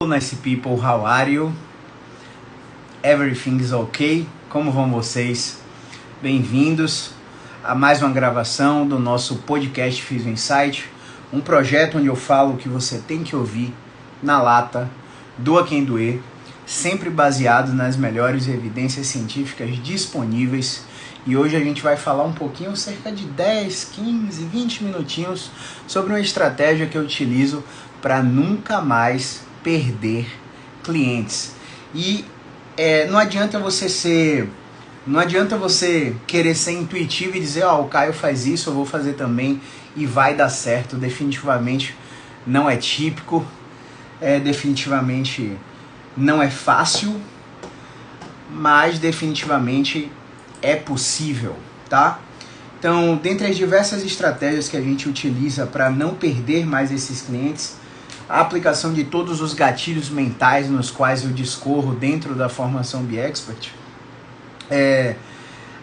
Nice people, how are you? Everything is okay? Como vão vocês? Bem-vindos a mais uma gravação do nosso podcast Fiz o Insight, um projeto onde eu falo o que você tem que ouvir na lata, doa quem doer, sempre baseado nas melhores evidências científicas disponíveis. E hoje a gente vai falar um pouquinho, cerca de 10, 15, 20 minutinhos, sobre uma estratégia que eu utilizo para nunca mais perder clientes. E não adianta você querer ser intuitivo e dizer, o Caio faz isso, eu vou fazer também e vai dar certo. Definitivamente não é típico, definitivamente não é fácil, mas definitivamente é possível, tá? Então, dentre as diversas estratégias que a gente utiliza para não perder mais esses clientes, a aplicação de todos os gatilhos mentais nos quais eu discorro dentro da formação BExpert,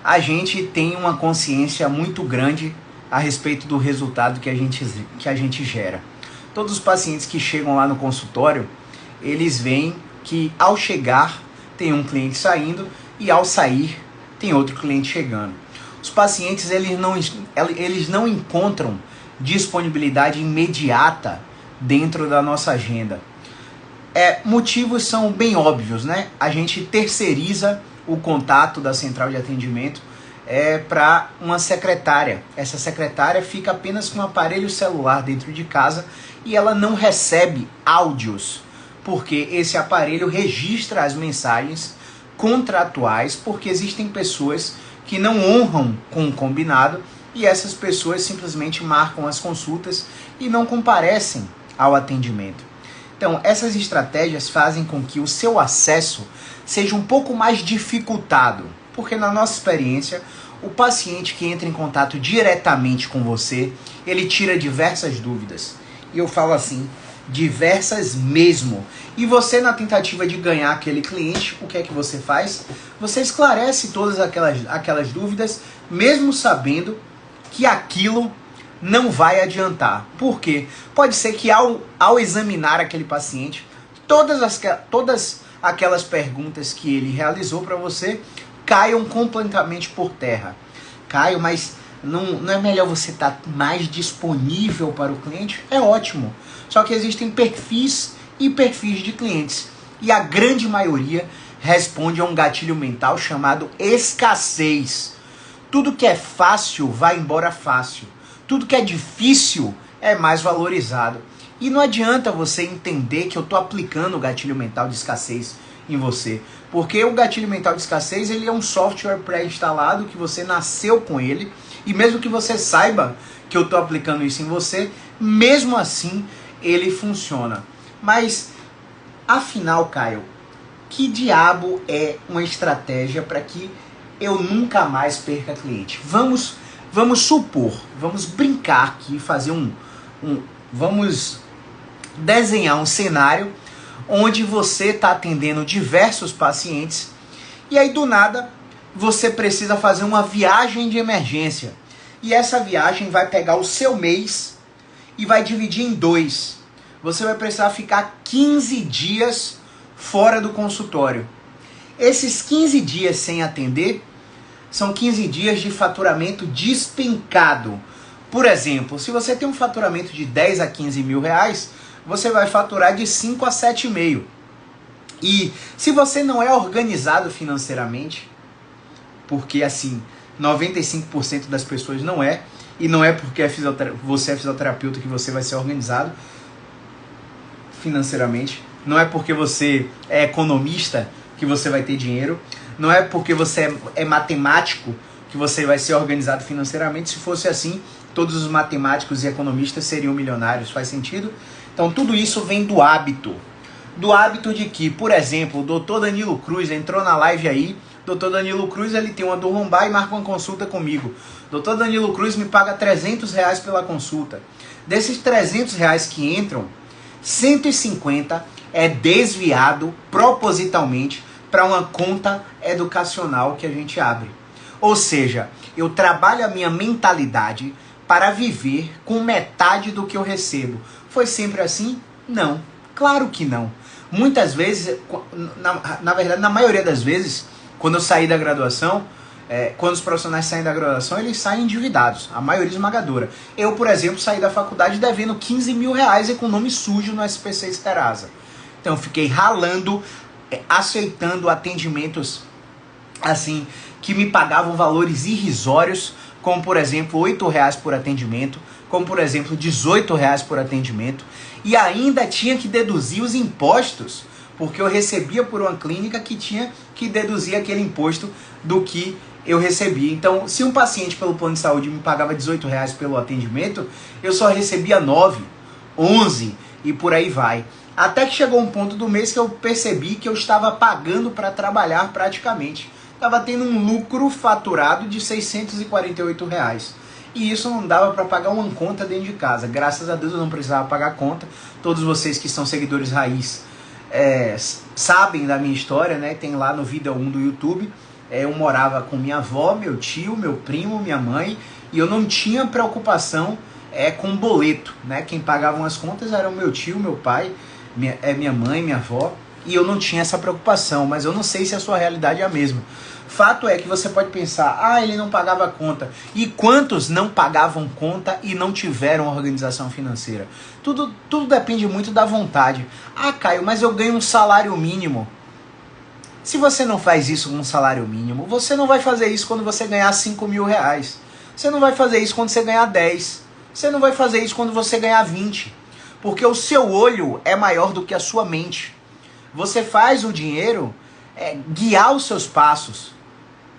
a gente tem uma consciência muito grande a respeito do resultado que a gente gera. Todos os pacientes que chegam lá no consultório, eles veem que ao chegar tem um cliente saindo e ao sair tem outro cliente chegando. Os pacientes eles não encontram disponibilidade imediata dentro da nossa agenda. Motivos são bem óbvios, né? A gente terceiriza o contato da central de atendimento para uma secretária. Essa secretária fica apenas com um aparelho celular dentro de casa e ela não recebe áudios, porque esse aparelho registra as mensagens contratuais, porque existem pessoas que não honram com o combinado e essas pessoas simplesmente marcam as consultas e não comparecem ao atendimento. Então, essas estratégias fazem com que o seu acesso seja um pouco mais dificultado, porque na nossa experiência, o paciente que entra em contato diretamente com você, ele tira diversas dúvidas. E eu falo assim, diversas mesmo. E você, na tentativa de ganhar aquele cliente, o que é que você faz? Você esclarece todas aquelas dúvidas, mesmo sabendo que aquilo não vai adiantar. Por quê? Pode ser que ao examinar aquele paciente, todas aquelas perguntas que ele realizou para você caiam completamente por terra. Caio, mas não é melhor você estar mais disponível para o cliente? É ótimo. Só que existem perfis e perfis de clientes. E a grande maioria responde a um gatilho mental chamado escassez. Tudo que é fácil vai embora fácil. Tudo que é difícil é mais valorizado. E não adianta você entender que eu estou aplicando o gatilho mental de escassez em você. Porque o gatilho mental de escassez ele é um software pré-instalado que você nasceu com ele. E mesmo que você saiba que eu estou aplicando isso em você, mesmo assim ele funciona. Mas, afinal, Caio, que diabo é uma estratégia para que eu nunca mais perca cliente? Vamos supor, vamos brincar aqui, fazer vamos desenhar um cenário onde você está atendendo diversos pacientes e aí do nada você precisa fazer uma viagem de emergência. E essa viagem vai pegar o seu mês e vai dividir em 2. Você vai precisar ficar 15 dias fora do consultório. Esses 15 dias sem atender são 15 dias de faturamento despencado. Por exemplo, se você tem um faturamento de 10 a 15 mil reais, você vai faturar de 5 a 7,5. E se você não é organizado financeiramente, porque assim, 95% das pessoas não é, e não é porque você é fisioterapeuta que você vai ser organizado financeiramente, não é porque você é economista que você vai ter dinheiro, não é porque você é matemático que você vai ser organizado financeiramente. Se fosse assim, todos os matemáticos e economistas seriam milionários. Faz sentido? Então tudo isso vem do hábito. Do hábito de que, por exemplo, o Dr. Danilo Cruz entrou na live aí. Dr. Danilo Cruz, ele tem uma dor lombar e marca uma consulta comigo. Dr. Danilo Cruz me paga R$300 pela consulta. Desses R$300 que entram, 150 é desviado propositalmente para uma conta educacional que a gente abre. Ou seja, eu trabalho a minha mentalidade para viver com metade do que eu recebo. Foi sempre assim? Não. Claro que não. Muitas vezes, na verdade, na maioria das vezes, quando eu saí da graduação, quando os profissionais saem da graduação, eles saem endividados, a maioria esmagadora. Eu, por exemplo, saí da faculdade devendo 15 mil reais e com nome sujo no SPC Serasa. Então, eu fiquei ralando, aceitando atendimentos assim, que me pagavam valores irrisórios, como, por exemplo, R$8 por atendimento, como, por exemplo, R$18 por atendimento, e ainda tinha que deduzir os impostos, porque eu recebia por uma clínica que tinha que deduzir aquele imposto do que eu recebia. Então, se um paciente pelo plano de saúde me pagava R$18 pelo atendimento, eu só recebia 9, 11 e por aí vai. Até que chegou um ponto do mês que eu percebi que eu estava pagando para trabalhar praticamente. Estava tendo um lucro faturado de R$648. E isso não dava para pagar uma conta dentro de casa. Graças a Deus eu não precisava pagar conta. Todos vocês que são seguidores raiz sabem da minha história, né? Tem lá no Vida 1 do YouTube. Eu morava com minha avó, meu tio, meu primo, minha mãe. E eu não tinha preocupação com boleto, né? Quem pagavam as contas eram meu tio, meu pai, minha mãe, minha avó. E eu não tinha essa preocupação, mas eu não sei se a sua realidade é a mesma. Fato é que você pode pensar, ele não pagava conta. E quantos não pagavam conta e não tiveram organização financeira? Tudo depende muito da vontade. Caio, mas eu ganho um salário mínimo. Se você não faz isso com um salário mínimo, você não vai fazer isso quando você ganhar 5 mil reais. Você não vai fazer isso quando você ganhar 10. Você não vai fazer isso quando você ganhar 20. Porque o seu olho é maior do que a sua mente. Você faz o dinheiro guiar os seus passos,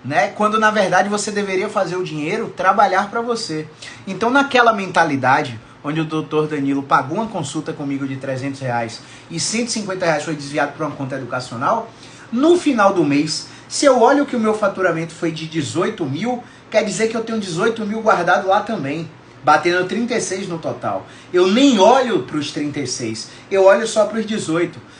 né? Quando na verdade você deveria fazer o dinheiro trabalhar para você. Então, naquela mentalidade onde o Dr. Danilo pagou uma consulta comigo de R$300 e R$150 foi desviado para uma conta educacional, no final do mês, se eu olho que o meu faturamento foi de 18 mil, quer dizer que eu tenho 18 mil guardado lá também, batendo 36 no total. Eu nem olho para os 36, eu olho só para os 18.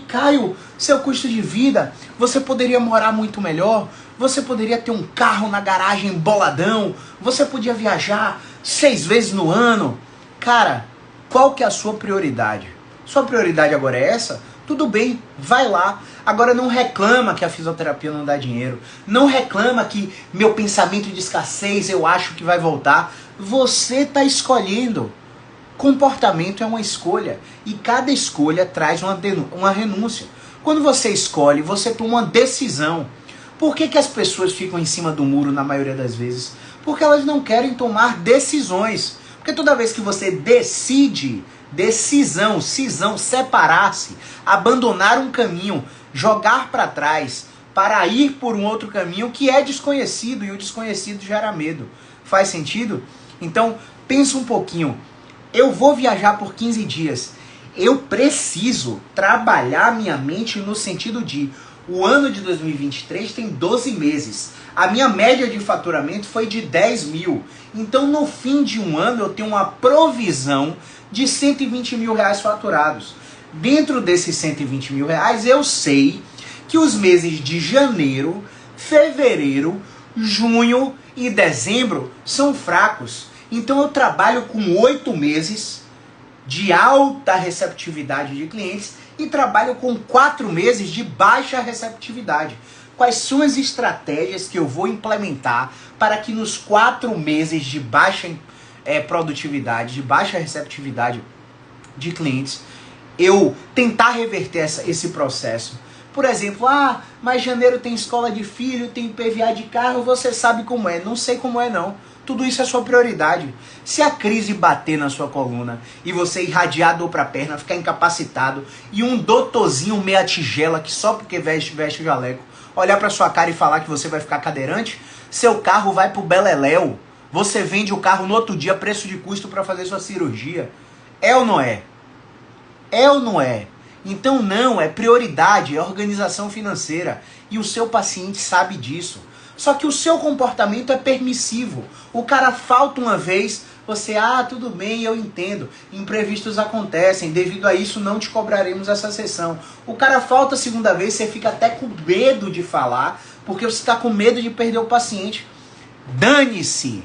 Caio, seu custo de vida, você poderia morar muito melhor, você poderia ter um carro na garagem boladão, você podia viajar 6 vezes no ano. Cara, qual que é a sua prioridade? Sua prioridade agora é essa? Tudo bem, vai lá. Agora não reclama que a fisioterapia não dá dinheiro. Não reclama que meu pensamento de escassez eu acho que vai voltar. Você está escolhendo. Comportamento é uma escolha. E cada escolha traz uma renúncia. Quando você escolhe, você toma uma decisão. Por que as pessoas ficam em cima do muro na maioria das vezes? Porque elas não querem tomar decisões. Porque toda vez que você decide, cisão, separar-se, abandonar um caminho, jogar para trás, para ir por um outro caminho que é desconhecido, e o desconhecido gera medo. Faz sentido? Então, pensa um pouquinho. Eu vou viajar por 15 dias. Eu preciso trabalhar minha mente no sentido de o ano de 2023 tem 12 meses. A minha média de faturamento foi de 10 mil. Então, no fim de um ano, eu tenho uma provisão de 120 mil reais faturados. Dentro desses 120 mil reais, eu sei que os meses de janeiro, fevereiro, junho e dezembro são fracos. Então, eu trabalho com 8 meses de alta receptividade de clientes e trabalho com 4 meses de baixa receptividade. Quais são as estratégias que eu vou implementar para que nos 4 meses de baixa produtividade, de baixa receptividade de clientes, eu tentar reverter esse processo? Por exemplo, mas janeiro tem escola de filho, tem PVA de carro, você sabe como é. Não sei como é não. Tudo isso é sua prioridade. Se a crise bater na sua coluna e você irradiar a dor pra perna, ficar incapacitado e um doutorzinho meia tigela que só porque veste o jaleco olhar pra sua cara e falar que você vai ficar cadeirante, seu carro vai pro beleléu. Você vende o carro no outro dia, preço de custo para fazer sua cirurgia. É ou não é? É ou não é? Então não, é prioridade, é organização financeira. E o seu paciente sabe disso. Só que o seu comportamento é permissivo. O cara falta uma vez, você, tudo bem, eu entendo. Imprevistos acontecem, devido a isso não te cobraremos essa sessão. O cara falta a segunda vez, você fica até com medo de falar, porque você está com medo de perder o paciente. Dane-se!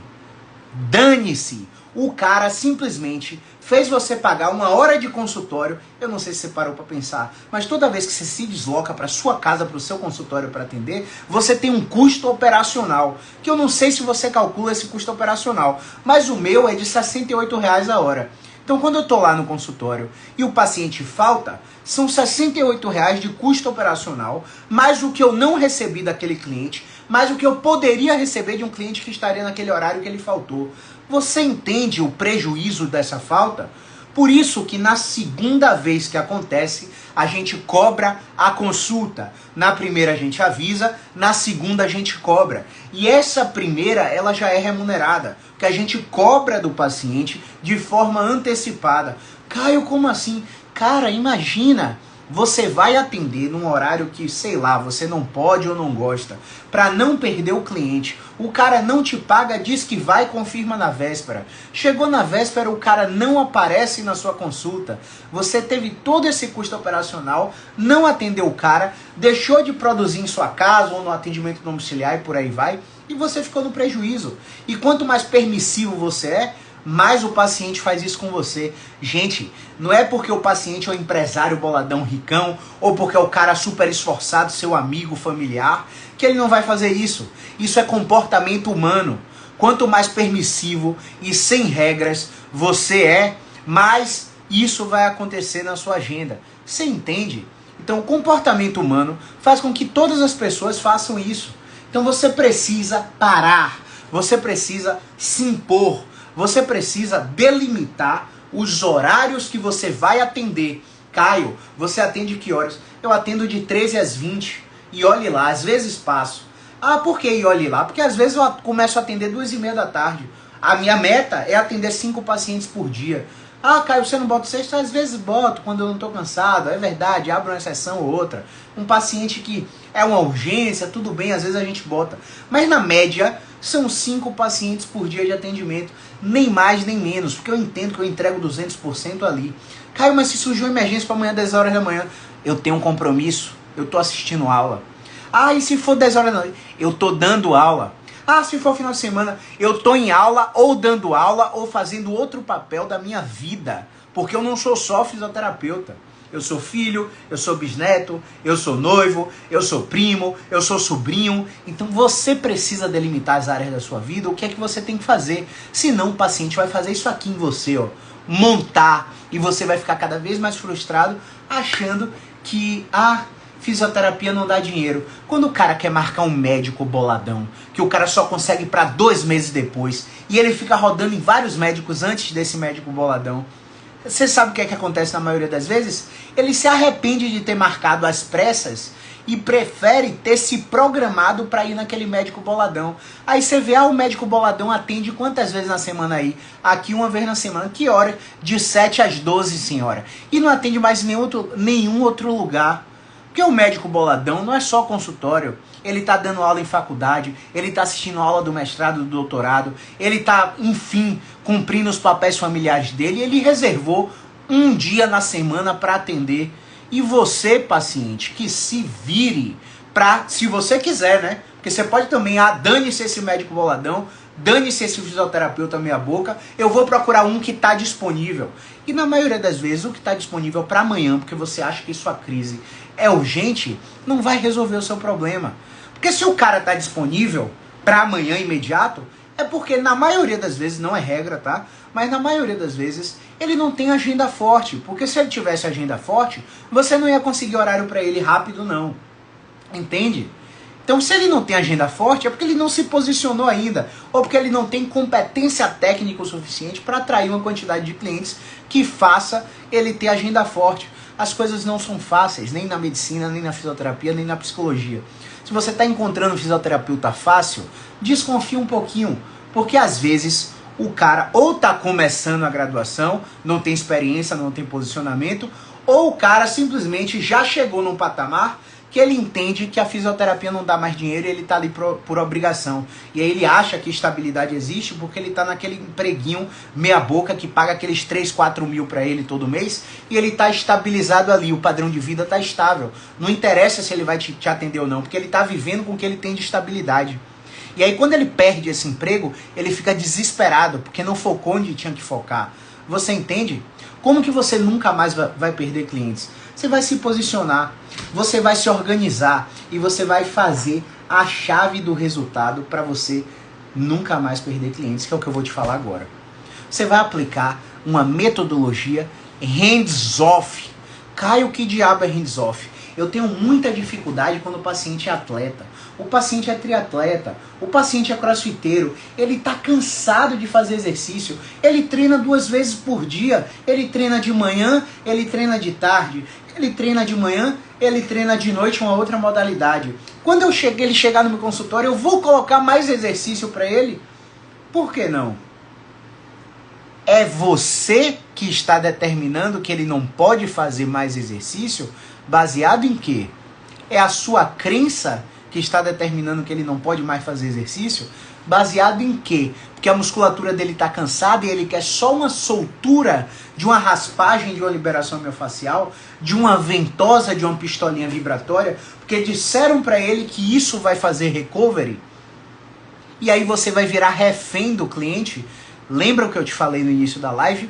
Dane-se! O cara simplesmente fez você pagar 1 hora de consultório. Eu não sei se você parou para pensar, mas toda vez que você se desloca para sua casa, para o seu consultório para atender, você tem um custo operacional, que eu não sei se você calcula esse custo operacional, mas o meu é de R$ 68 a hora. Então quando eu estou lá no consultório e o paciente falta, são R$ 68 de custo operacional, mais o que eu não recebi daquele cliente, mais o que eu poderia receber de um cliente que estaria naquele horário que ele faltou. Você entende o prejuízo dessa falta? Por isso que na segunda vez que acontece, a gente cobra a consulta. Na primeira a gente avisa, na segunda a gente cobra. E essa primeira, ela já é remunerada, porque a gente cobra do paciente de forma antecipada. Caio, como assim? Cara, imagina, você vai atender num horário que, sei lá, você não pode ou não gosta, para não perder o cliente. O cara não te paga, diz que vai e confirma na véspera. Chegou na véspera, o cara não aparece na sua consulta. Você teve todo esse custo operacional, não atendeu o cara, deixou de produzir em sua casa ou no atendimento domiciliar e por aí vai, e você ficou no prejuízo. E quanto mais permissivo você é, mais o paciente faz isso com você. Gente, não é porque o paciente é um empresário boladão ricão, ou porque é o cara super esforçado, seu amigo, familiar, que ele não vai fazer isso. Isso é comportamento humano. Quanto mais permissivo e sem regras você é, mais isso vai acontecer na sua agenda. Você entende? Então o comportamento humano faz com que todas as pessoas façam isso. Então você precisa parar, você precisa se impor, você precisa delimitar os horários que você vai atender. Caio, você atende que horas? Eu atendo de 13 às 20. E olhe lá, às vezes passo. Ah, por que e olhe lá? Porque às vezes eu começo a atender 2h30 da tarde. A minha meta é atender 5 pacientes por dia. Ah, Caio, você não bota sexta? Às vezes boto, quando eu não estou cansado. É verdade, abro uma exceção ou outra. Um paciente que é uma urgência, tudo bem, às vezes a gente bota. Mas na média, são 5 pacientes por dia de atendimento. Nem mais, nem menos, porque eu entendo que eu entrego 200% ali. Caio, mas se surgiu uma emergência para amanhã, 10 horas da manhã, eu tenho um compromisso, eu estou assistindo aula. Ah, e se for 10 horas da noite, eu estou dando aula. Ah, se for final de semana, eu estou em aula, ou dando aula, ou fazendo outro papel da minha vida. Porque eu não sou só fisioterapeuta. Eu sou filho, eu sou bisneto, eu sou noivo, eu sou primo, eu sou sobrinho. Então você precisa delimitar as áreas da sua vida, o que é que você tem que fazer. Senão o paciente vai fazer isso aqui em você, ó, montar, e você vai ficar cada vez mais frustrado, achando que a fisioterapia não dá dinheiro. Quando o cara quer marcar um médico boladão, que o cara só consegue para 2 meses depois, e ele fica rodando em vários médicos antes desse médico boladão, você sabe o que é que acontece na maioria das vezes? Ele se arrepende de ter marcado às pressas e prefere ter se programado para ir naquele médico boladão. Aí você vê, o médico boladão atende quantas vezes na semana aí? Aqui 1 vez na semana. Que hora? De 7 às 12, senhora. E não atende mais nenhum outro lugar. Porque o médico boladão não é só consultório. Ele está dando aula em faculdade, ele está assistindo aula do mestrado, do doutorado, ele está, enfim, cumprindo os papéis familiares dele, e ele reservou um dia na semana para atender. E você, paciente, que se vire para, se você quiser, né? Porque você pode também, dane-se esse médico boladão, dane-se esse fisioterapeuta meia boca, eu vou procurar um que está disponível. E na maioria das vezes, o que está disponível para amanhã, porque você acha que sua crise é urgente, não vai resolver o seu problema. Porque se o cara está disponível para amanhã imediato, é porque na maioria das vezes, não é regra, tá? Mas na maioria das vezes, ele não tem agenda forte. Porque se ele tivesse agenda forte, você não ia conseguir horário para ele rápido, não. Entende? Então, se ele não tem agenda forte, é porque ele não se posicionou ainda, ou porque ele não tem competência técnica o suficiente para atrair uma quantidade de clientes que faça ele ter agenda forte. As coisas não são fáceis, nem na medicina, nem na fisioterapia, nem na psicologia. Se você está encontrando um fisioterapeuta fácil, desconfia um pouquinho, porque às vezes o cara ou está começando a graduação, não tem experiência, não tem posicionamento, ou o cara simplesmente já chegou num patamar que ele entende que a fisioterapia não dá mais dinheiro e ele está ali por obrigação. E aí ele acha que estabilidade existe porque ele está naquele empreguinho meia boca que paga aqueles 3, 4 mil para ele todo mês e ele está estabilizado ali, o padrão de vida está estável. Não interessa se ele vai te atender ou não, porque ele está vivendo com o que ele tem de estabilidade. E aí quando ele perde esse emprego, ele fica desesperado, porque não focou onde tinha que focar. Você entende? Como que você nunca mais vai perder clientes? Você vai se posicionar, você vai se organizar e você vai fazer a chave do resultado para você nunca mais perder clientes, que é o que eu vou te falar agora. Você vai aplicar uma metodologia hands-off. Caio, que diabo é hands-off? Eu tenho muita dificuldade quando o paciente é atleta, o paciente é triatleta, o paciente é crossfiteiro, ele está cansado de fazer exercício, ele treina 2 vezes por dia, ele treina de manhã, ele treina de tarde, ele treina de manhã, ele treina de noite, uma outra modalidade. Quando ele chegar no meu consultório, eu vou colocar mais exercício para ele? Por que não? É você que está determinando que ele não pode fazer mais exercício, baseado em quê? É a sua crença que está determinando que ele não pode mais fazer exercício? Baseado em quê? Porque a musculatura dele está cansada e ele quer só uma soltura de uma raspagem de uma liberação miofascial, de uma ventosa, de uma pistolinha vibratória, porque disseram para ele que isso vai fazer recovery. E aí você vai virar refém do cliente. Lembra o que eu te falei no início da live?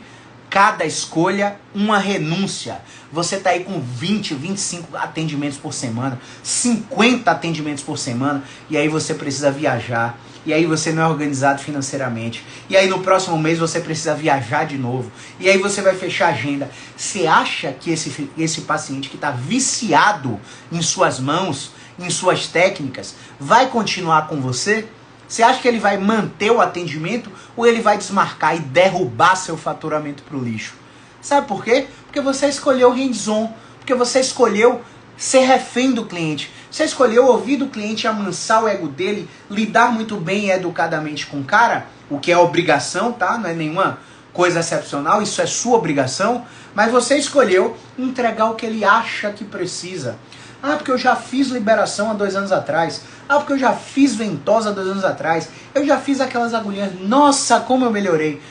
Cada escolha, uma renúncia. Você está aí com 20, 25 atendimentos por semana, 50 atendimentos por semana, e aí você precisa viajar, e aí você não é organizado financeiramente, e aí no próximo mês você precisa viajar de novo, e aí você vai fechar a agenda. Você acha que esse paciente que está viciado em suas mãos, em suas técnicas, vai continuar com você? Você acha que ele vai manter o atendimento ou ele vai desmarcar e derrubar seu faturamento para o lixo? Sabe por quê? Porque você escolheu hands-on, porque você escolheu ser refém do cliente. Você escolheu ouvir do cliente, amansar o ego dele, lidar muito bem e educadamente com o cara, o que é obrigação, tá? Não é nenhuma coisa excepcional, isso é sua obrigação, mas você escolheu entregar o que ele acha que precisa. Ah, porque eu já fiz liberação há 2 anos atrás. Ah, porque eu já fiz ventosa há 2 anos atrás. Eu já fiz aquelas agulhinhas. Nossa, como eu melhorei.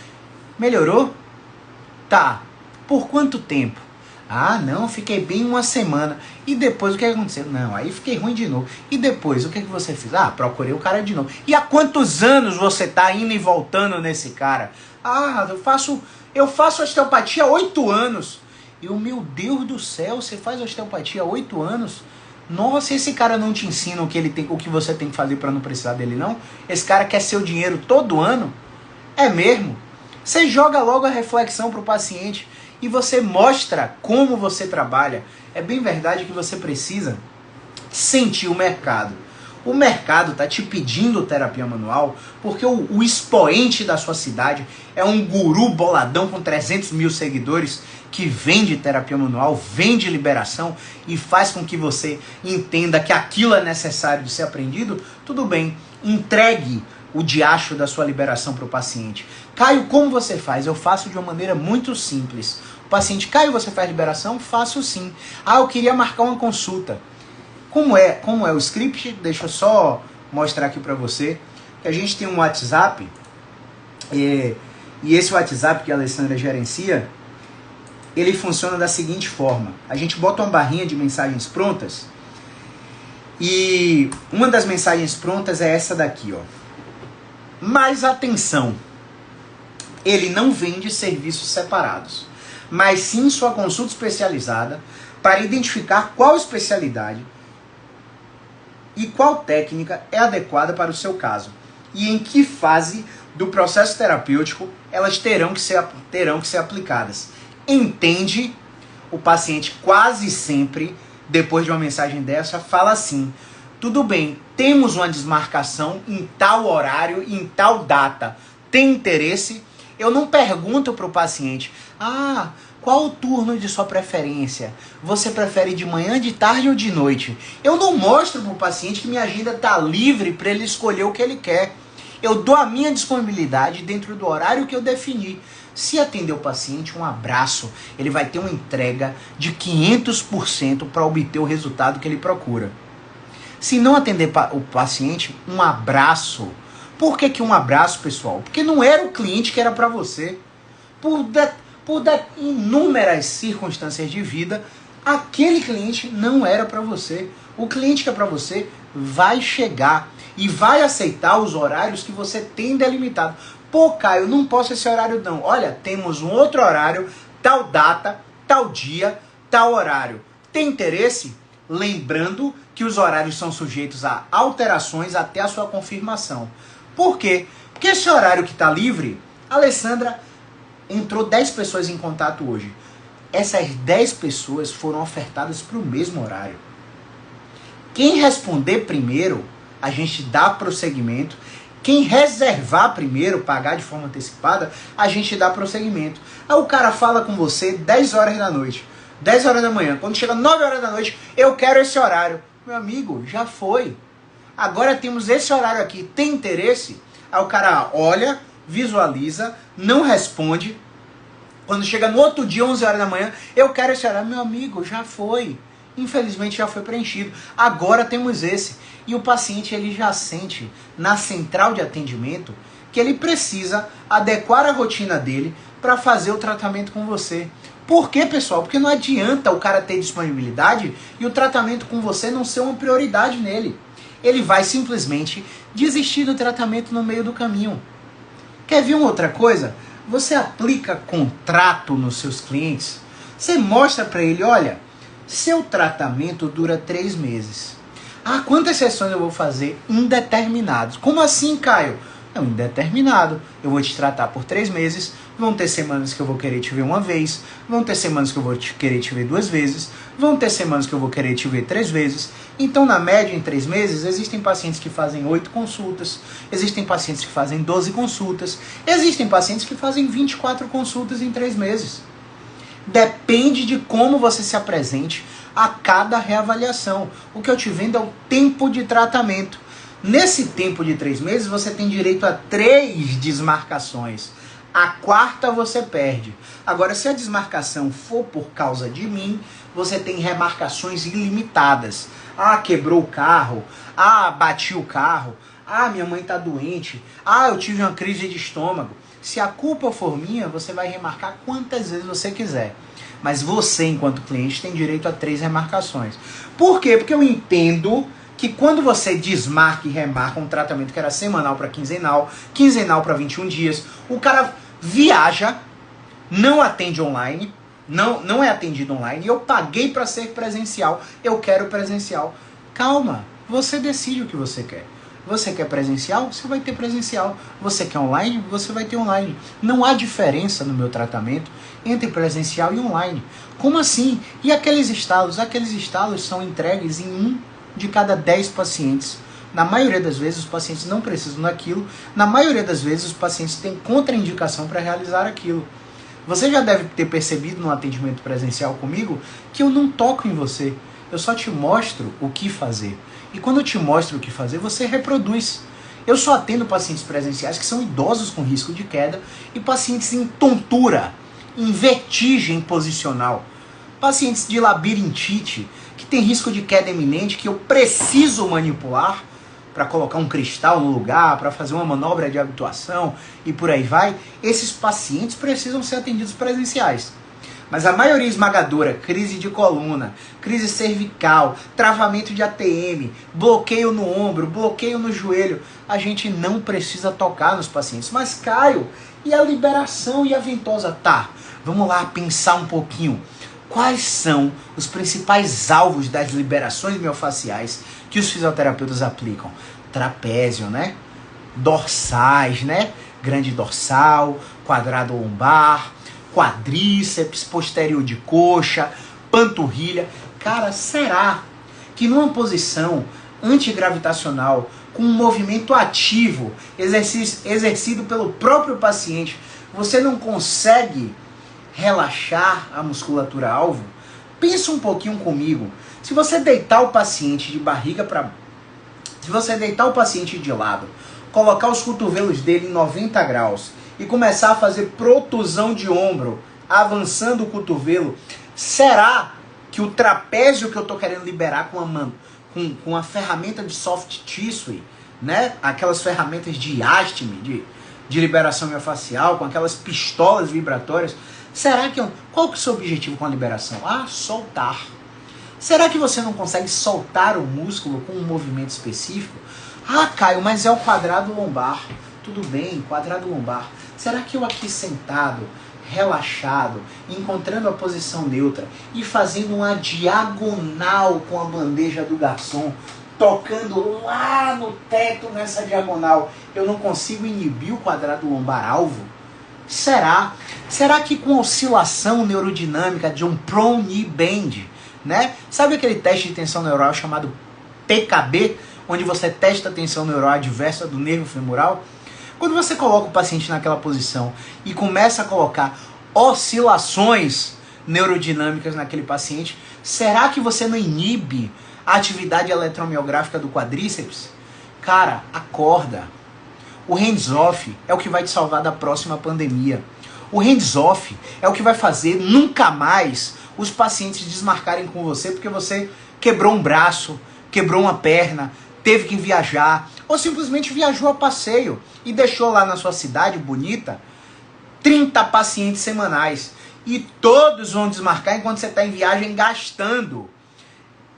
Melhorou? Tá. Por quanto tempo? Ah, não, fiquei bem 1 semana. E depois o que aconteceu? Não, aí fiquei ruim de novo. E depois, o que você fez? Ah, procurei o cara de novo. E há quantos anos você tá indo e voltando nesse cara? Ah, eu faço osteopatia há 8 anos. Eu, meu Deus do céu, você faz osteopatia há 8 anos? Nossa, esse cara não te ensina o que você tem que fazer para não precisar dele, não? Esse cara quer seu dinheiro todo ano? É mesmo? Você joga logo a reflexão para o paciente e você mostra como você trabalha. É bem verdade que você precisa sentir o mercado. O mercado está te pedindo terapia manual porque o expoente da sua cidade é um guru boladão com 300 mil seguidores que vende terapia manual, vende liberação e faz com que você entenda que aquilo é necessário de ser aprendido. Tudo bem, entregue o diacho da sua liberação para o paciente. Caio, como você faz? Eu faço de uma maneira muito simples. O paciente, Caio, você faz liberação? Faço sim. Ah, eu queria marcar uma consulta. Como é o script? Deixa eu só mostrar aqui para você que a gente tem um WhatsApp e esse WhatsApp que a Alessandra gerencia, ele funciona da seguinte forma. A gente bota uma barrinha de mensagens prontas e uma das mensagens prontas é essa daqui, ó. Mas atenção, ele não vende serviços separados, mas sim sua consulta especializada para identificar qual especialidade e qual técnica é adequada para o seu caso e em que fase do processo terapêutico elas terão que ser aplicadas. Entende? O paciente quase sempre, depois de uma mensagem dessa, fala assim: tudo bem, temos uma desmarcação em tal horário, em tal data. Tem interesse? Eu não pergunto para o paciente: ah, qual o turno de sua preferência? Você prefere de manhã, de tarde ou de noite? Eu não mostro para o paciente que minha agenda está livre para ele escolher o que ele quer. Eu dou a minha disponibilidade dentro do horário que eu defini. Se atender o paciente, um abraço, ele vai ter uma entrega de 500% para obter o resultado que ele procura. Se não atender o paciente, um abraço. Por que um abraço, pessoal? Porque não era o cliente que era para você. Por inúmeras circunstâncias de vida, aquele cliente não era para você. O cliente que é para você vai chegar e vai aceitar os horários que você tem delimitado. Pô, Caio, não posso esse horário não. Olha, temos um outro horário, tal data, tal dia, tal horário. Tem interesse? Lembrando que os horários são sujeitos a alterações até a sua confirmação. Por quê? Porque esse horário que está livre, Alessandra, entrou 10 pessoas em contato hoje. Essas 10 pessoas foram ofertadas para o mesmo horário. Quem responder primeiro, a gente dá prosseguimento. Quem reservar primeiro, pagar de forma antecipada, a gente dá prosseguimento. Aí o cara fala com você 10 horas da noite, 10 horas da manhã. Quando chega 9 horas da noite, eu quero esse horário. Meu amigo, já foi. Agora temos esse horário aqui. Tem interesse? Aí o cara olha, visualiza, não responde. Quando chega no outro dia, 11 horas da manhã, eu quero esse horário. Meu amigo, já foi. Infelizmente já foi preenchido. Agora temos esse. E o paciente ele já sente na central de atendimento que ele precisa adequar a rotina dele para fazer o tratamento com você. Por quê, pessoal? Porque não adianta o cara ter disponibilidade e o tratamento com você não ser uma prioridade nele. Ele vai simplesmente desistir do tratamento no meio do caminho. Quer ver uma outra coisa? Você aplica contrato nos seus clientes. Você mostra para ele, olha, seu tratamento dura 3 meses. Ah, quantas sessões eu vou fazer? Indeterminados. Como assim, Caio? É um indeterminado. Eu vou te tratar por 3 meses. Vão ter semanas que eu vou querer te ver uma vez. Vão ter semanas que eu vou querer te ver 2 vezes. Vão ter semanas que eu vou querer te ver 3 vezes. Então, na média, em 3 meses, existem pacientes que fazem 8 consultas. Existem pacientes que fazem 12 consultas. Existem pacientes que fazem 24 consultas em 3 meses. Depende de como você se apresente a cada reavaliação. O que eu te vendo é o tempo de tratamento. Nesse tempo de 3 meses, você tem direito a 3 desmarcações. A 4ª você perde. Agora, se a desmarcação for por causa de mim, você tem remarcações ilimitadas. Ah, quebrou o carro. Ah, bati o carro. Ah, minha mãe está doente. Ah, eu tive uma crise de estômago. Se a culpa for minha, você vai remarcar quantas vezes você quiser. Mas você, enquanto cliente, tem direito a 3 remarcações. Por quê? Porque eu entendo que quando você desmarca e remarca um tratamento que era semanal para quinzenal, quinzenal para 21 dias, o cara viaja, não atende online, não é atendido online, e eu paguei para ser presencial, eu quero presencial. Calma, você decide o que você quer. Você quer presencial? Você vai ter presencial. Você quer online? Você vai ter online. Não há diferença no meu tratamento entre presencial e online. Como assim? E aqueles estalos? Aqueles estalos são entregues em 1 de cada 10 pacientes. Na maioria das vezes os pacientes não precisam daquilo. Na maioria das vezes os pacientes têm contraindicação para realizar aquilo. Você já deve ter percebido no atendimento presencial comigo que eu não toco em você. Eu só te mostro o que fazer. E quando eu te mostro o que fazer, você reproduz. Eu só atendo pacientes presenciais que são idosos com risco de queda e pacientes em tontura, em vertigem posicional. Pacientes de labirintite, que tem risco de queda iminente, que eu preciso manipular para colocar um cristal no lugar, para fazer uma manobra de habituação e por aí vai. Esses pacientes precisam ser atendidos presenciais. Mas a maioria esmagadora, crise de coluna, crise cervical, travamento de ATM, bloqueio no ombro, bloqueio no joelho, a gente não precisa tocar nos pacientes. Mas, Caio, e a liberação e a ventosa? Tá, vamos lá pensar um pouquinho. Quais são os principais alvos das liberações miofasciais que os fisioterapeutas aplicam? Trapézio, né? Dorsais, né? Grande dorsal, quadrado lombar, quadríceps, posterior de coxa, panturrilha. Cara, será que numa posição antigravitacional, com um movimento ativo, exercido pelo próprio paciente, você não consegue relaxar a musculatura alvo? Pensa um pouquinho comigo. Se você deitar o paciente de barriga para... Se você deitar o paciente de lado, colocar os cotovelos dele em 90 graus e começar a fazer protusão de ombro, avançando o cotovelo, será que o trapézio que eu estou querendo liberar com a ferramenta de soft tissue, né? Aquelas ferramentas de iástime, de liberação miofascial, com aquelas pistolas vibratórias, será que... Qual que é o seu objetivo com a liberação? Ah, soltar. Será que você não consegue soltar o músculo com um movimento específico? Ah, Caio, mas é o quadrado lombar. Tudo bem, quadrado lombar. Será que eu aqui sentado, relaxado, encontrando a posição neutra e fazendo uma diagonal com a bandeja do garçom, tocando lá no teto nessa diagonal, eu não consigo inibir o quadrado lombar alvo? Será? Será que com oscilação neurodinâmica de um prone knee bend, né? Sabe aquele teste de tensão neural chamado PKB, onde você testa a tensão neural adversa do nervo femoral? Quando você coloca o paciente naquela posição e começa a colocar oscilações neurodinâmicas naquele paciente, será que você não inibe a atividade eletromiográfica do quadríceps? Cara, acorda. O hands-off é o que vai te salvar da próxima pandemia. O hands-off é o que vai fazer nunca mais os pacientes desmarcarem com você porque você quebrou um braço, quebrou uma perna, teve que viajar, ou simplesmente viajou a passeio e deixou lá na sua cidade bonita 30 pacientes semanais. E todos vão desmarcar enquanto você está em viagem gastando.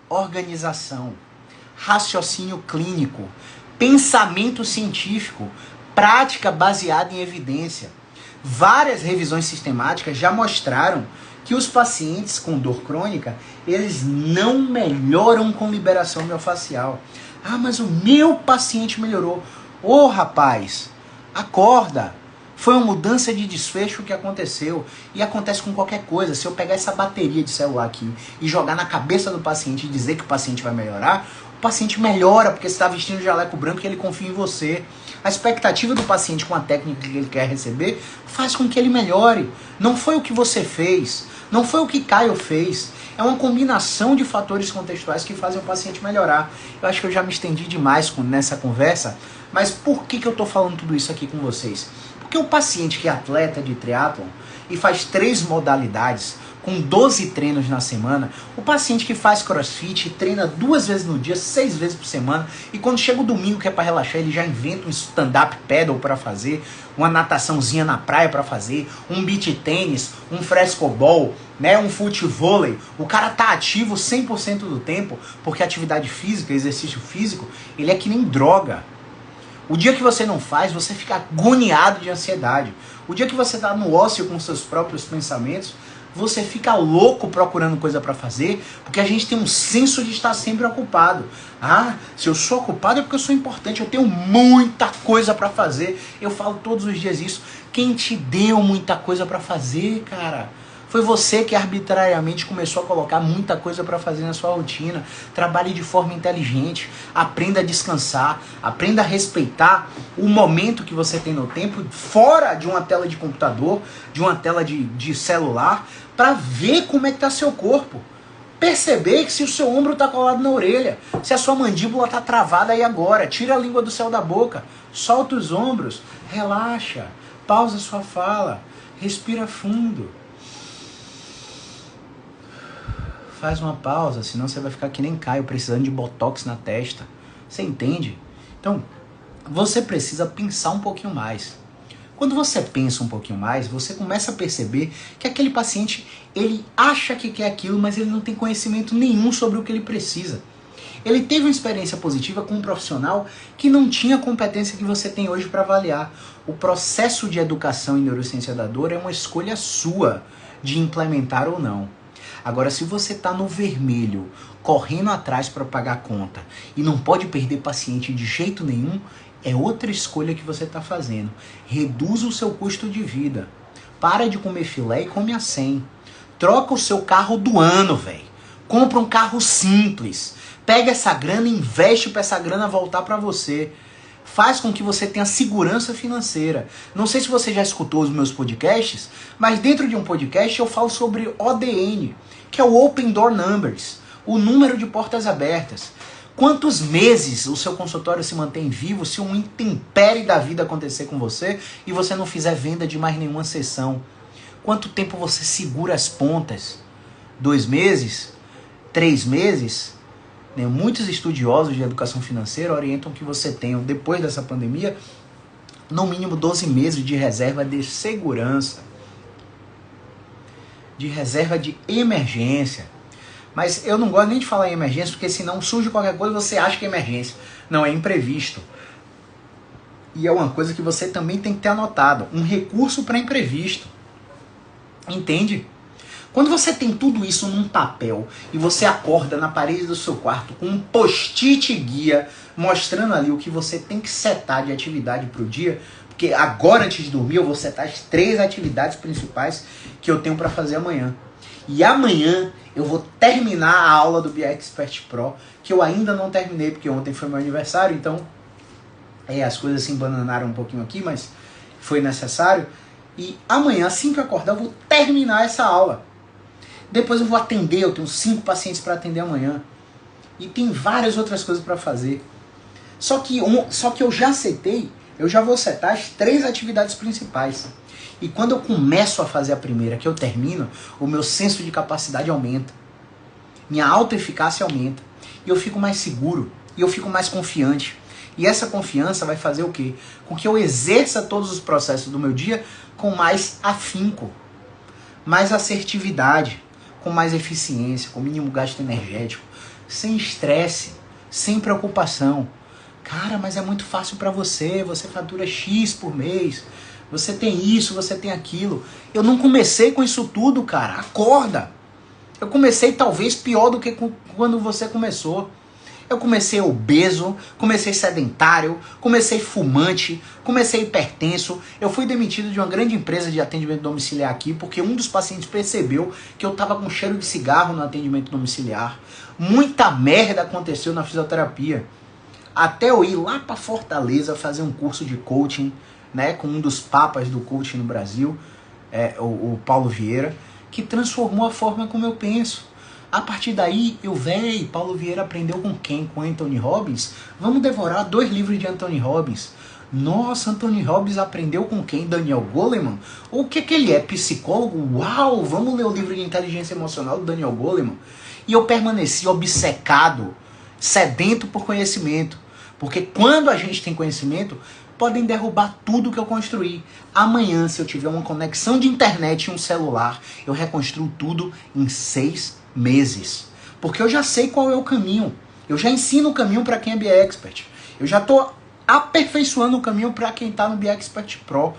Organização, raciocínio clínico, pensamento científico, prática baseada em evidência. Várias revisões sistemáticas já mostraram que os pacientes com dor crônica, eles não melhoram com liberação miofascial. Ah, mas o meu paciente melhorou. Ô, rapaz, acorda. Foi uma mudança de desfecho que aconteceu. E acontece com qualquer coisa. Se eu pegar essa bateria de celular aqui e jogar na cabeça do paciente e dizer que o paciente vai melhorar, o paciente melhora porque você está vestindo jaleco branco e ele confia em você. A expectativa do paciente com a técnica que ele quer receber faz com que ele melhore. Não foi o que você fez. Não foi o que Caio fez. É uma combinação de fatores contextuais que fazem o paciente melhorar. Eu acho que eu já me estendi demais nessa conversa, mas por que eu estou falando tudo isso aqui com vocês? Porque o paciente que é atleta de triatlon e faz 3 modalidades, com 12 treinos na semana, o paciente que faz crossfit e treina 2 vezes no dia, 6 vezes por semana, e quando chega o domingo que é para relaxar, ele já inventa um stand-up paddle para fazer, uma nataçãozinha na praia para fazer, um beach tênis, um frescobol, né, um futevôlei. O cara tá ativo 100% do tempo, porque atividade física, exercício físico, ele é que nem droga. O dia que você não faz, você fica agoniado de ansiedade. O dia que você tá no ócio com seus próprios pensamentos, você fica louco procurando coisa para fazer, porque a gente tem um senso de estar sempre ocupado. Ah, se eu sou ocupado é porque eu sou importante, eu tenho muita coisa para fazer. Eu falo todos os dias isso. Quem te deu muita coisa para fazer, cara? Foi você que arbitrariamente começou a colocar muita coisa para fazer na sua rotina. Trabalhe de forma inteligente, aprenda a descansar, aprenda a respeitar o momento que você tem no tempo, fora de uma tela de computador, de uma tela de celular, para ver como é que está seu corpo. Perceber que se o seu ombro está colado na orelha, se a sua mandíbula está travada aí agora, tira a língua do céu da boca, solta os ombros, relaxa, pausa sua fala, respira fundo. Faz uma pausa, senão você vai ficar que nem Caio, precisando de botox na testa. Você entende? Então, você precisa pensar um pouquinho mais. Quando você pensa um pouquinho mais, você começa a perceber que aquele paciente, ele acha que quer aquilo, mas ele não tem conhecimento nenhum sobre o que ele precisa. Ele teve uma experiência positiva com um profissional que não tinha a competência que você tem hoje para avaliar. O processo de educação em neurociência da dor é uma escolha sua de implementar ou não. Agora, se você está no vermelho, correndo atrás para pagar a conta e não pode perder paciente de jeito nenhum, é outra escolha que você está fazendo. Reduza o seu custo de vida. Para de comer filé e come a 100. Troca o seu carro do ano, velho. Compra um carro simples. Pega essa grana e investe para essa grana voltar para você. Faz com que você tenha segurança financeira. Não sei se você já escutou os meus podcasts, mas dentro de um podcast eu falo sobre ODN, que é o Open Door Numbers, o número de portas abertas. Quantos meses o seu consultório se mantém vivo se um intempérie da vida acontecer com você e você não fizer venda de mais nenhuma sessão? Quanto tempo você segura as pontas? 2 meses? 3 meses? Muitos estudiosos de educação financeira orientam que você tenha, depois dessa pandemia, no mínimo 12 meses de reserva de segurança, de reserva de emergência. Mas eu não gosto nem de falar em emergência, porque senão surge qualquer coisa e você acha que é emergência. Não, é imprevisto. E é uma coisa que você também tem que ter anotado. Um recurso para imprevisto. Entende? Quando você tem tudo isso num papel e você acorda na parede do seu quarto com um post-it guia mostrando ali o que você tem que setar de atividade para o dia, porque agora antes de dormir eu vou setar as 3 atividades principais que eu tenho para fazer amanhã. E amanhã eu vou terminar a aula do BiExpert Pro, que eu ainda não terminei, porque ontem foi meu aniversário, então as coisas se embananaram um pouquinho aqui, mas foi necessário. E amanhã, assim que eu acordar, eu vou terminar essa aula. Depois eu vou atender, eu tenho 5 pacientes para atender amanhã. E tem várias outras coisas para fazer. Só que eu já setei, eu já vou setar as 3 atividades principais. E quando eu começo a fazer a primeira, que eu termino, o meu senso de capacidade aumenta. Minha autoeficácia aumenta. E eu fico mais seguro. E eu fico mais confiante. E essa confiança vai fazer o quê? Com que eu exerça todos os processos do meu dia com mais afinco, mais assertividade, com mais eficiência, com mínimo gasto energético, sem estresse, sem preocupação. Cara, mas é muito fácil para você fatura X por mês, você tem isso, você tem aquilo. Eu não comecei com isso tudo, cara, acorda. Eu comecei talvez pior do que quando você começou. Eu comecei obeso, comecei sedentário, comecei fumante, comecei hipertenso. Eu fui demitido de uma grande empresa de atendimento domiciliar aqui porque um dos pacientes percebeu que eu estava com cheiro de cigarro no atendimento domiciliar. Muita merda aconteceu na fisioterapia. Até eu ir lá para Fortaleza fazer um curso de coaching, né, com um dos papas do coaching no Brasil, o Paulo Vieira, que transformou a forma como eu penso. A partir daí, Paulo Vieira aprendeu com quem? Com Anthony Robbins? Vamos devorar 2 livros de Anthony Robbins. Nossa, Anthony Robbins aprendeu com quem? Daniel Goleman? O que ele é? Psicólogo? Uau, vamos ler o livro de inteligência emocional do Daniel Goleman. E eu permaneci obcecado, sedento por conhecimento. Porque quando a gente tem conhecimento, podem derrubar tudo que eu construí. Amanhã, se eu tiver uma conexão de internet e um celular, eu reconstruo tudo em 6 meses. Porque eu já sei qual é o caminho. Eu já ensino o caminho para quem é BiExpert. Eu já estou aperfeiçoando o caminho para quem está no BiExpert Pro.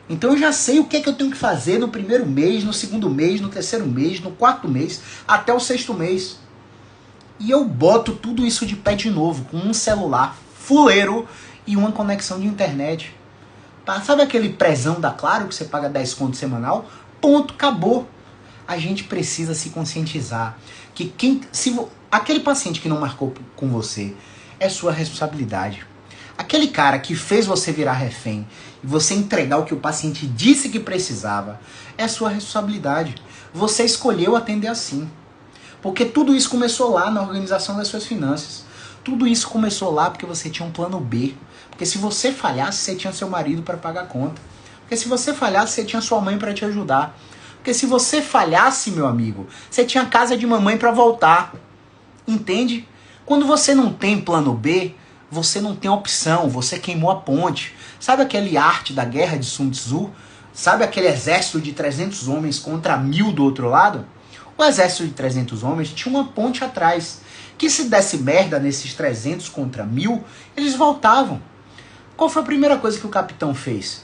Então eu já sei o que é que eu tenho que fazer no primeiro mês, no segundo mês, no terceiro mês, no 4º mês, até o 6º mês. E eu boto tudo isso de pé de novo, com um celular fuleiro e uma conexão de internet. Sabe aquele prezão da Claro que você paga 10 conto semanal? Ponto, acabou. A gente precisa se conscientizar que aquele paciente que não marcou com você é sua responsabilidade. Aquele cara que fez você virar refém e você entregar o que o paciente disse que precisava é sua responsabilidade. Você escolheu atender assim. Porque tudo isso começou lá na organização das suas finanças. Tudo isso começou lá porque você tinha um plano B. Porque se você falhasse, você tinha seu marido para pagar a conta. Porque se você falhasse, você tinha sua mãe para te ajudar. Porque se você falhasse, meu amigo, você tinha a casa de mamãe para voltar. Entende? Quando você não tem plano B, você não tem opção, você queimou a ponte. Sabe aquele arte da guerra de Sun Tzu? Sabe aquele exército de 300 homens contra 1000 do outro lado? O exército de 300 homens tinha uma ponte atrás, que se desse merda nesses 300 contra 1000, eles voltavam. Qual foi a primeira coisa que o capitão fez?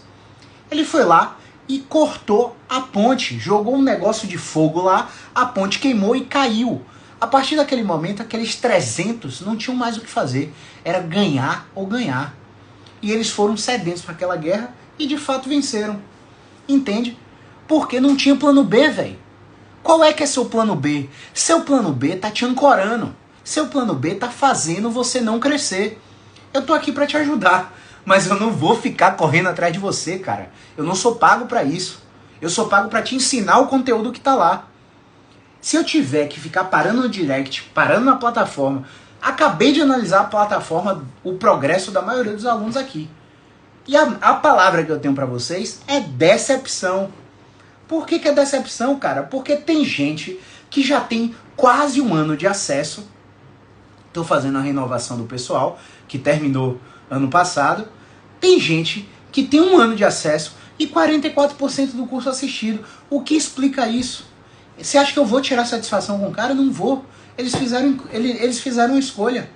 Ele foi lá e cortou a ponte, jogou um negócio de fogo lá, a ponte queimou e caiu. A partir daquele momento, aqueles 300 não tinham mais o que fazer, era ganhar ou ganhar. E eles foram sedentos para aquela guerra e de fato venceram. Entende? Porque não tinha plano B, velho. Qual é que é seu plano B? Seu plano B tá te ancorando. Seu plano B tá fazendo você não crescer. Eu tô aqui para te ajudar. Mas eu não vou ficar correndo atrás de você, cara. Eu não sou pago para isso. Eu sou pago para te ensinar o conteúdo que tá lá. Se eu tiver que ficar parando no direct, parando na plataforma, acabei de analisar a plataforma, o progresso da maioria dos alunos aqui. E a palavra que eu tenho para vocês é decepção. Por que é decepção, cara? Porque tem gente que já tem quase 1 ano de acesso. Estou fazendo a renovação do pessoal, que terminou ano passado. Tem gente que tem 1 ano de acesso e 44% do curso assistido. O que explica isso? Você acha que eu vou tirar satisfação com o cara? Não vou. Eles fizeram uma escolha.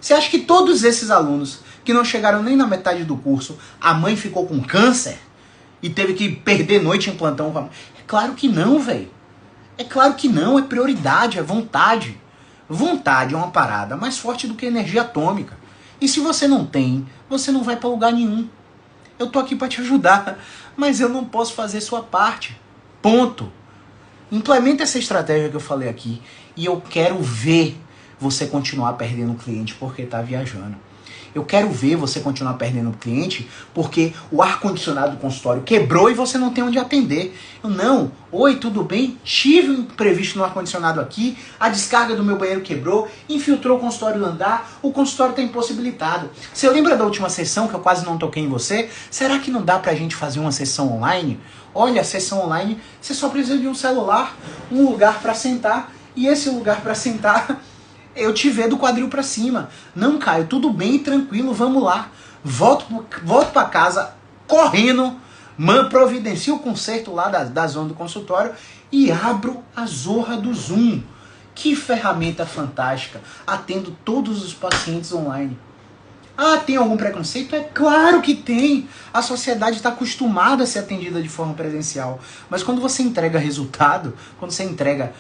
Você acha que todos esses alunos que não chegaram nem na metade do curso, a mãe ficou com câncer e teve que perder noite em plantão? É claro que não, velho. É claro que não, é prioridade, é vontade. Vontade é uma parada mais forte do que energia atômica. E se você não tem, você não vai pra lugar nenhum. Eu tô aqui pra te ajudar, mas eu não posso fazer sua parte. Ponto. Implementa essa estratégia que eu falei aqui e eu quero ver você continuar perdendo cliente porque tá viajando. Eu quero ver você continuar perdendo cliente porque o ar-condicionado do consultório quebrou e você não tem onde atender. Eu não. Oi, tudo bem? Tive um imprevisto no ar-condicionado aqui, a descarga do meu banheiro quebrou, infiltrou o consultório no andar, o consultório está impossibilitado. Você lembra da última sessão que eu quase não toquei em você? Será que não dá pra gente fazer uma sessão online? Olha, a sessão online, você só precisa de um celular, um lugar para sentar, e esse lugar para sentar eu te ver do quadril pra cima. Não, Caio, tudo bem, tranquilo, vamos lá. Volto pra casa correndo, providencio o conserto lá da zona do consultório e abro a zorra do Zoom. Que ferramenta fantástica. Atendo todos os pacientes online. Ah, tem algum preconceito? É claro que tem. A sociedade está acostumada a ser atendida de forma presencial. Mas quando você entrega resultado, quando você entrega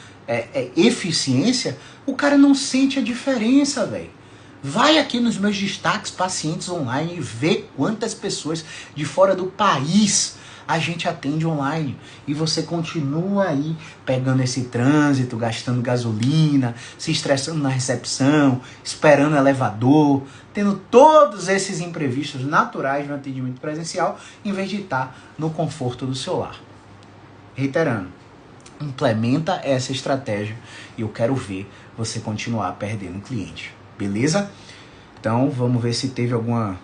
eficiência, o cara não sente a diferença, velho. Vai aqui nos meus destaques pacientes online e vê quantas pessoas de fora do país a gente atende online. E você continua aí pegando esse trânsito, gastando gasolina, se estressando na recepção, esperando elevador, tendo todos esses imprevistos naturais no atendimento presencial, em vez de estar no conforto do seu lar. Reiterando, implementa essa estratégia e eu quero ver você continuar perdendo cliente. Beleza? Então, vamos ver se teve alguma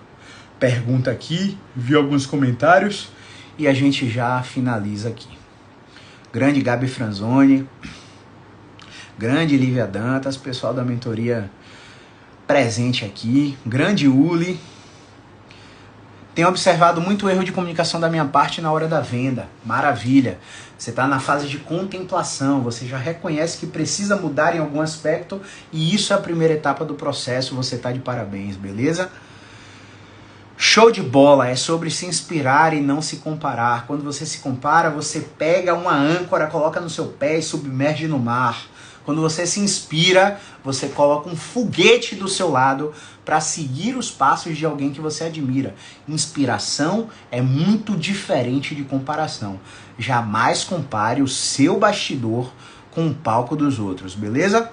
pergunta aqui, vi alguns comentários e a gente já finaliza aqui. Grande Gabi Franzoni, grande Lívia Dantas, pessoal da mentoria presente aqui, grande Uli. Tenho observado muito erro de comunicação da minha parte na hora da venda. Maravilha. Você está na fase de contemplação, você já reconhece que precisa mudar em algum aspecto e isso é a primeira etapa do processo, você está de parabéns, beleza? Show de bola, é sobre se inspirar e não se comparar. Quando você se compara, você pega uma âncora, coloca no seu pé e submerge no mar. Quando você se inspira, você coloca um foguete do seu lado para seguir os passos de alguém que você admira. Inspiração é muito diferente de comparação. Jamais compare o seu bastidor com o palco dos outros, beleza?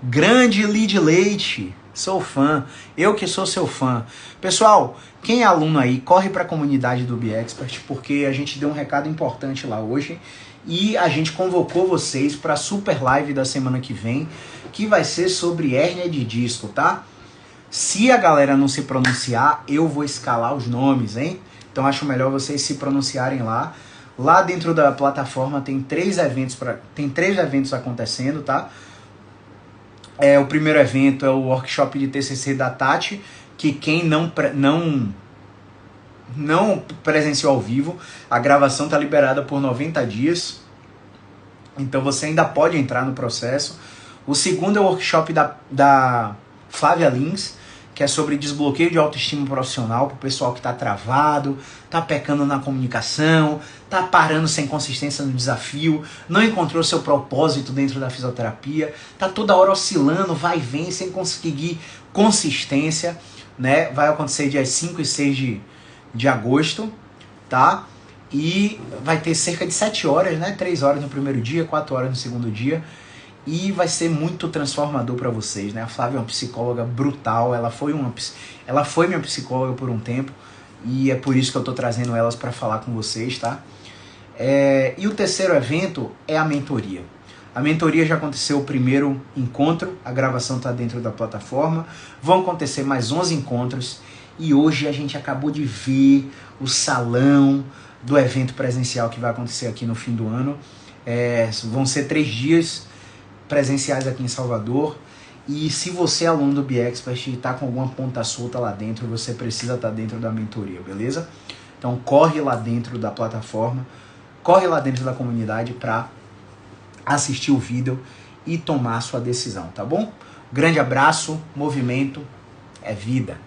Grande Lid Leite, sou fã, eu que sou seu fã. Pessoal, quem é aluno aí, corre para a comunidade do BeExpert, porque a gente deu um recado importante lá hoje. E a gente convocou vocês para a super live da semana que vem, que vai ser sobre hérnia de disco, tá? Se a galera não se pronunciar, eu vou escalar os nomes, hein? Então acho melhor vocês se pronunciarem lá. Lá dentro da plataforma tem três eventos acontecendo, tá? O primeiro evento é o workshop de TCC da Tati, que quem não presenciou ao vivo, a gravação está liberada por 90 dias, então você ainda pode entrar no processo. O segundo é o workshop da Flávia Lins, que é sobre desbloqueio de autoestima profissional para o pessoal que está travado, está pecando na comunicação, está parando sem consistência no desafio, não encontrou seu propósito dentro da fisioterapia, está toda hora oscilando, vai e vem, sem conseguir consistência, né? Vai acontecer dias 5 e 6 de agosto, tá? E vai ter cerca de 7 horas, né? 3 horas no primeiro dia, 4 horas no segundo dia. E vai ser muito transformador para vocês, né? A Flávia é uma psicóloga brutal, ela foi minha psicóloga por um tempo. E é por isso que eu tô trazendo elas para falar com vocês, tá? E o terceiro evento é a mentoria. A mentoria já aconteceu o primeiro encontro, a gravação tá dentro da plataforma. Vão acontecer mais 11 encontros. E hoje a gente acabou de ver o salão do evento presencial que vai acontecer aqui no fim do ano. Vão ser 3 dias presenciais aqui em Salvador. E se você é aluno do BeExpert e está com alguma ponta solta lá dentro, você precisa estar dentro da mentoria, beleza? Então corre lá dentro da plataforma, corre lá dentro da comunidade para assistir o vídeo e tomar sua decisão, tá bom? Grande abraço, movimento é vida.